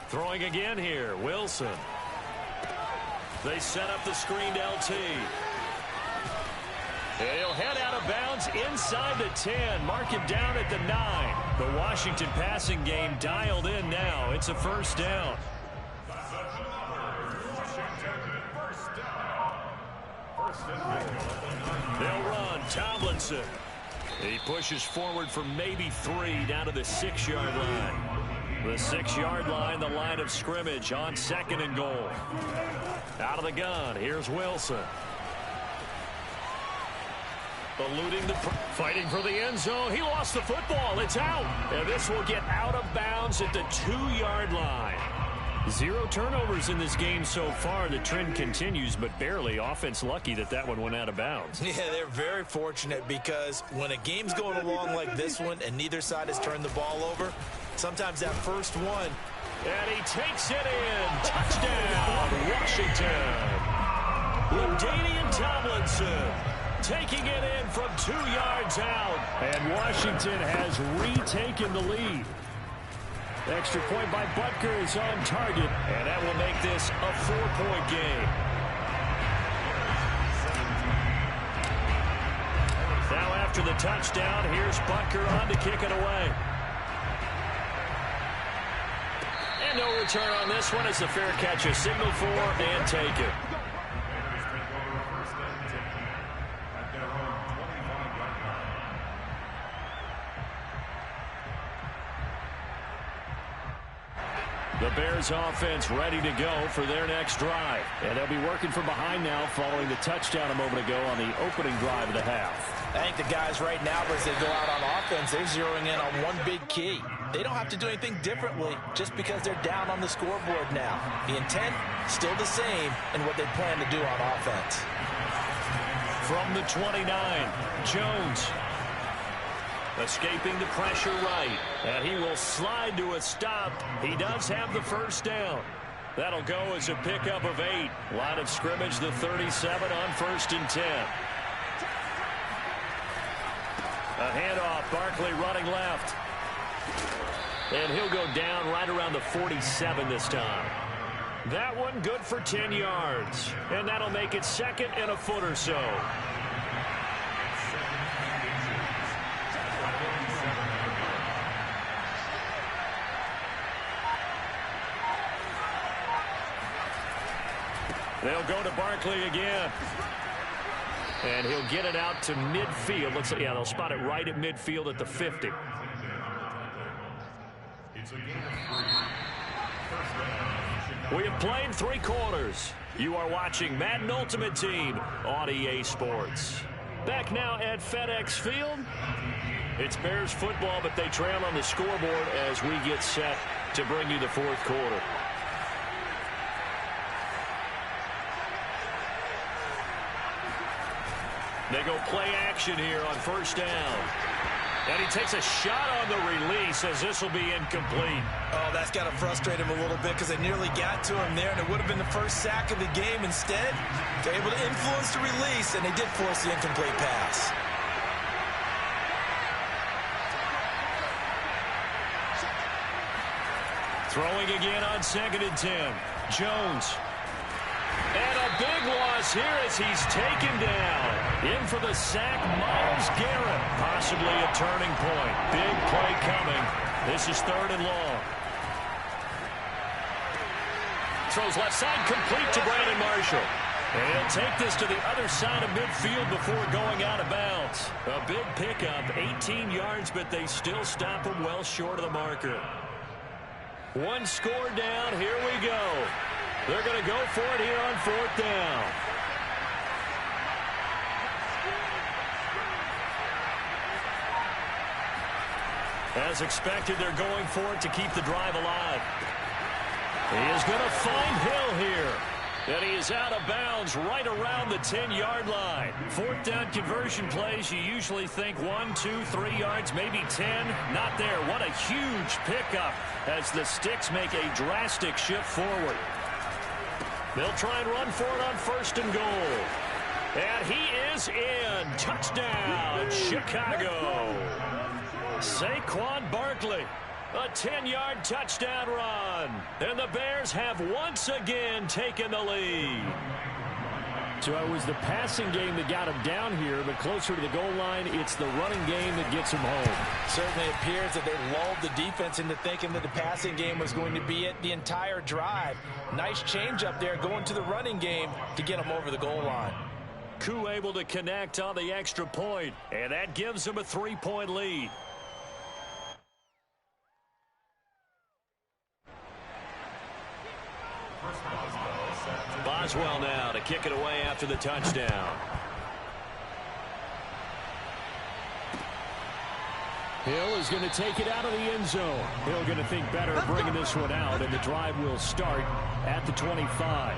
Throwing again here. Wilson. They set up the screen to LT. He'll head out of bounds inside the 10. Mark him down at the 9. The Washington passing game dialed in now. It's a first down. They'll run. Tomlinson. He pushes forward for maybe 3 down to the 6-yard line. The 6-yard line, the line of scrimmage on second and goal. Out of the gun, here's Wilson. Eluding fighting for the end zone. He lost the football. It's out. And this will get out of bounds at the 2-yard line. 0 turnovers in this game so far. The trend continues, but barely. Offense lucky that one went out of bounds. Yeah, they're very fortunate, because when a game's going along like this one and neither side has turned the ball over, sometimes that first one. And he takes it in. Touchdown, Washington. LaDainian Tomlinson taking it in from 2 yards out. And Washington has retaken the lead. Extra point by Butker is on target, and that will make this a 4-point game. Now after the touchdown, here's Butker on to kick it away. And no return on this one. It's a fair catch, a signal for, and take it. The Bears offense ready to go for their next drive. And they'll be working from behind now following the touchdown a moment ago on the opening drive of the half. I think the guys right now, as they go out on offense, they're zeroing in on one big key. They don't have to do anything differently just because they're down on the scoreboard now. The intent, still the same in what they plan to do on offense. From the 29, Jones. Escaping the pressure right. And he will slide to a stop. He does have the first down. That'll go as a pickup of 8. Line of scrimmage, the 37 on first and 10. A handoff. Barkley running left. And he'll go down right around the 47 this time. That one good for 10 yards. And that'll make it second and a foot or so. They'll go to Barkley again. And he'll get it out to midfield. Let's see, yeah, they'll spot it right at midfield at the 50. We have played 3 quarters. You are watching Madden Ultimate Team on EA Sports. Back now at FedEx Field. It's Bears football, but they trail on the scoreboard as we get set to bring you the 4th quarter. They go play action here on 1st down. And he takes a shot on the release as this will be incomplete. Oh, that's got to frustrate him a little bit because they nearly got to him there, and it would have been the first sack of the game. Instead, they're able to influence the release, and they did force the incomplete pass. Throwing again on 2nd and 10. Jones. And a big loss here as he's taken down. In for the sack, Myles Garrett. Possibly a turning point. Big play coming. This is 3rd and long. Throws left side, complete to Brandon Marshall. And he'll take this to the other side of midfield before going out of bounds. A big pickup, 18 yards, but they still stop him well short of the marker. 1 score down. Here we go. They're going to go for it here on 4th down. As expected, they're going for it to keep the drive alive. He is going to find Hill here. And he is out of bounds right around the 10-yard line. 4th down conversion plays, you usually think 1, 2, 3 yards, maybe 10. Not there. What a huge pickup as the Sticks make a drastic shift forward. They'll try and run for it on 1st and goal. And he is in. Touchdown, Chicago. Saquon Barkley. A 10-yard touchdown run. And the Bears have once again taken the lead. So it was the passing game that got him down here, but closer to the goal line, it's the running game that gets him home. Certainly appears that they lulled the defense into thinking that the passing game was going to be it the entire drive. Nice change up there going to the running game to get him over the goal line. Koo able to connect on the extra point, and that gives him a 3-point lead. Boswell now to kick it away after the touchdown. Hill is going to take it out of the end zone. Hill going to think better of bringing this one out, and the drive will start at the 25.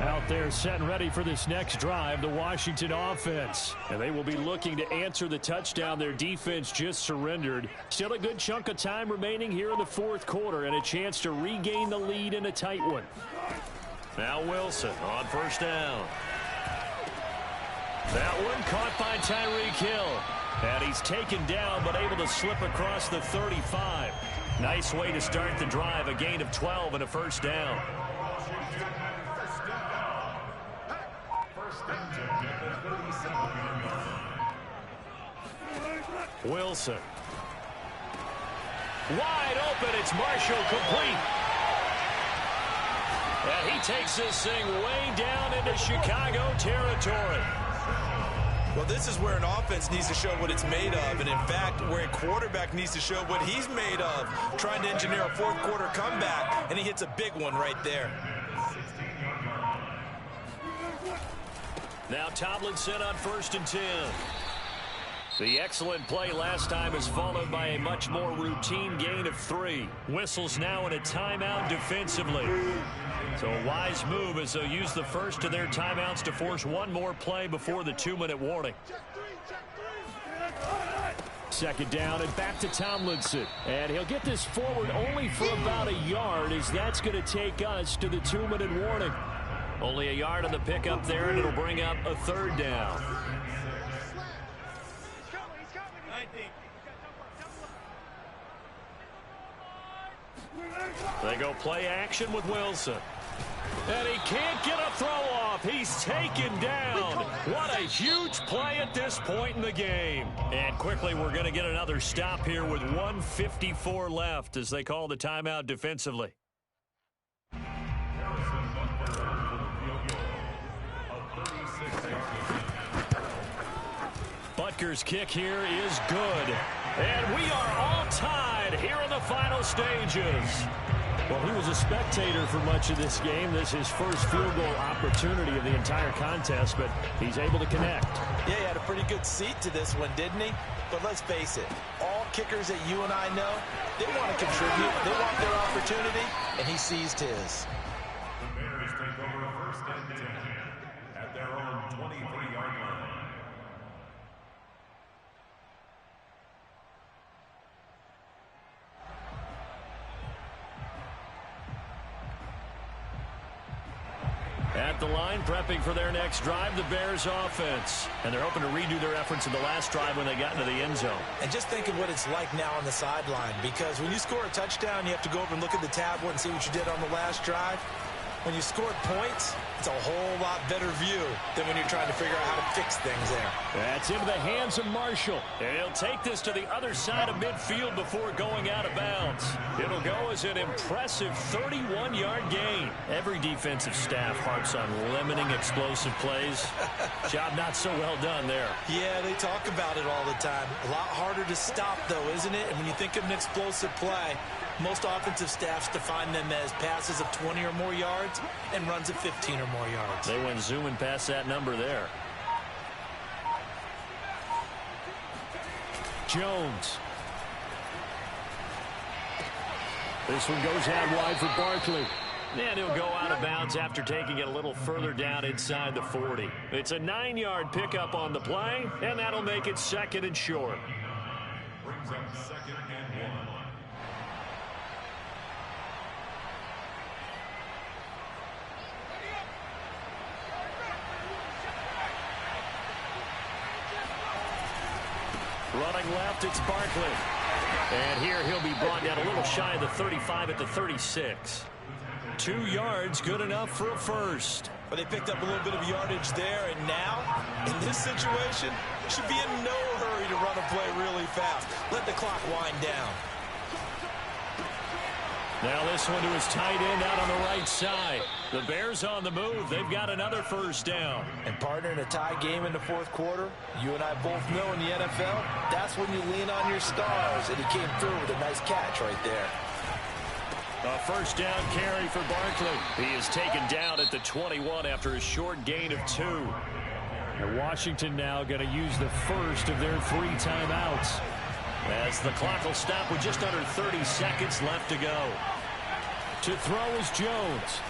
Out there set and ready for this next drive, the Washington offense. And they will be looking to answer the touchdown their defense just surrendered. Still a good chunk of time remaining here in the 4th quarter and a chance to regain the lead in a tight one. Now Wilson on 1st down. That one caught by Tyreek Hill. And he's taken down but able to slip across the 35. Nice way to start the drive, a gain of 12 and a 1st down. Wilson. Wide open. It's Marshall complete. And he takes this thing way down into Chicago territory. Well, this is where an offense needs to show what it's made of. And, in fact, where a quarterback needs to show what he's made of. Trying to engineer a 4th quarter comeback. And he hits a big one right there. Now Tomlinson on 1st and 10. The excellent play last time is followed by a much more routine gain of 3. Whistles now in a timeout defensively. So a wise move as they'll use the first of their timeouts to force one more play before the 2-minute warning. 2nd down and back to Tomlinson. And he'll get this forward only for about a yard as that's going to take us to the 2-minute warning. Only a yard on the pickup there, and it'll bring up a 3rd down. They go play action with Wilson. And he can't get a throw off. He's taken down. What a huge play at this point in the game. And quickly, we're going to get another stop here with 1:54 left as they call the timeout defensively. Butker's kick here is good. And we are all tied here in the final stages. Well, he was a spectator for much of this game. This is his first field goal opportunity of the entire contest, but he's able to connect. Yeah, he had a pretty good seat to this one, didn't he? But let's face it, all kickers that you and I know, they want to contribute. They want their opportunity, and he seized his. The Bears take over first and 10 at their own 23-yard line. At the line, prepping for their next drive, the Bears offense. And they're hoping to redo their efforts in the last drive when they got into the end zone. And just think of what it's like now on the sideline, because when you score a touchdown, you have to go over and look at the tablet and see what you did on the last drive. When you scored points, it's a whole lot better view than when you're trying to figure out how to fix things there. That's into the hands of Marshall. And he'll take this to the other side of midfield before going out of bounds. It'll go as an impressive 31-yard gain. Every defensive staff harps on limiting explosive plays. Job not so well done there. Yeah, they talk about it all the time. A lot harder to stop, though, isn't it? And when you think of an explosive play, most offensive staffs define them as passes of 20 or more yards and runs of 15 or more yards. They went zooming past that number there. Jones. This one goes out wide for Barkley. And he'll go out of bounds after taking it a little further down inside the 40. It's a 9-yard pickup on the play, and that'll make it 2nd and short. Brings up 2nd and 1. Running left, it's Barkley. And here he'll be brought down a little shy of the 35 at the 36. 2 yards, good enough for a first. But they picked up a little bit of yardage there, and now, in this situation, should be in no hurry to run a play really fast. Let the clock wind down. Now this one to his tight end out on the right side. The Bears on the move. They've got another first down. And partner, in a tie game in the fourth quarter, you and I both know in the NFL, that's when you lean on your stars. And he came through with a nice catch right there. A first down carry for Barkley. He is taken down at the 21 after a short gain of 2. And Washington now going to use the first of their 3 timeouts, as the clock will stop with just under 30 seconds left to go. To throw is Jones.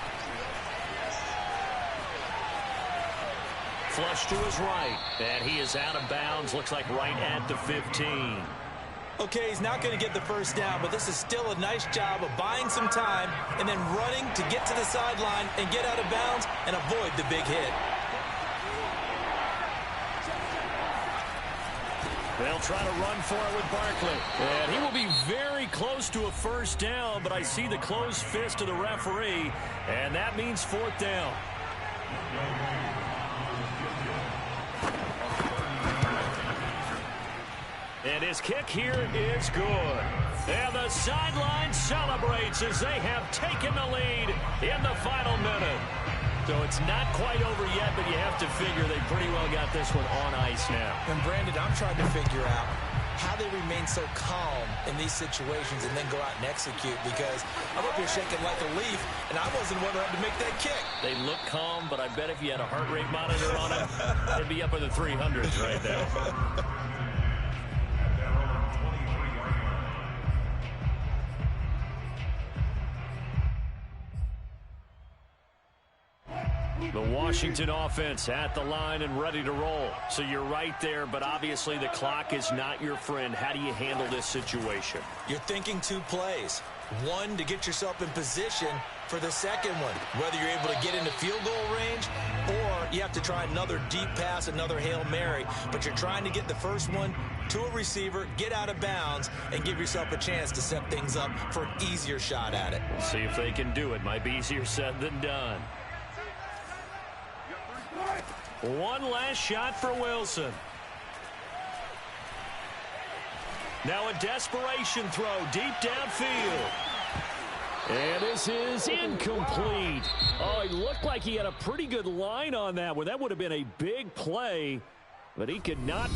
Flush to his right, and he is out of bounds, looks like right at the 15. Okay, he's not going to get the first down, but this is still a nice job of buying some time and then running to get to the sideline and get out of bounds and avoid the big hit. They'll try to run for it with Barkley. And he will be very close to a first down, but I see the closed fist of the referee, and that means 4th down. And his kick here is good. And the sideline celebrates as they have taken the lead in the final minute. So it's not quite over yet, but you have to figure they pretty well got this one on ice now. And Brandon, I'm trying to figure out how they remain so calm in these situations and then go out and execute, because I'm up here shaking like a leaf, and I wasn't the one who had to make that kick. They look calm, but I bet if you had a heart rate monitor on them, they'd be up in the 300s right now. The Washington offense at the line and ready to roll. So you're right there, but obviously the clock is not your friend. How do you handle this situation? You're thinking 2 plays. One, to get yourself in position for the second one, whether you're able to get into field goal range or you have to try another deep pass, another Hail Mary. But you're trying to get the first one to a receiver, get out of bounds, and give yourself a chance to set things up for an easier shot at it. See if they can do it. Might be easier said than done. One last shot for Wilson. Now a desperation throw deep downfield. And this is incomplete. Oh, he looked like he had a pretty good line on that one. That would have been a big play, but he could not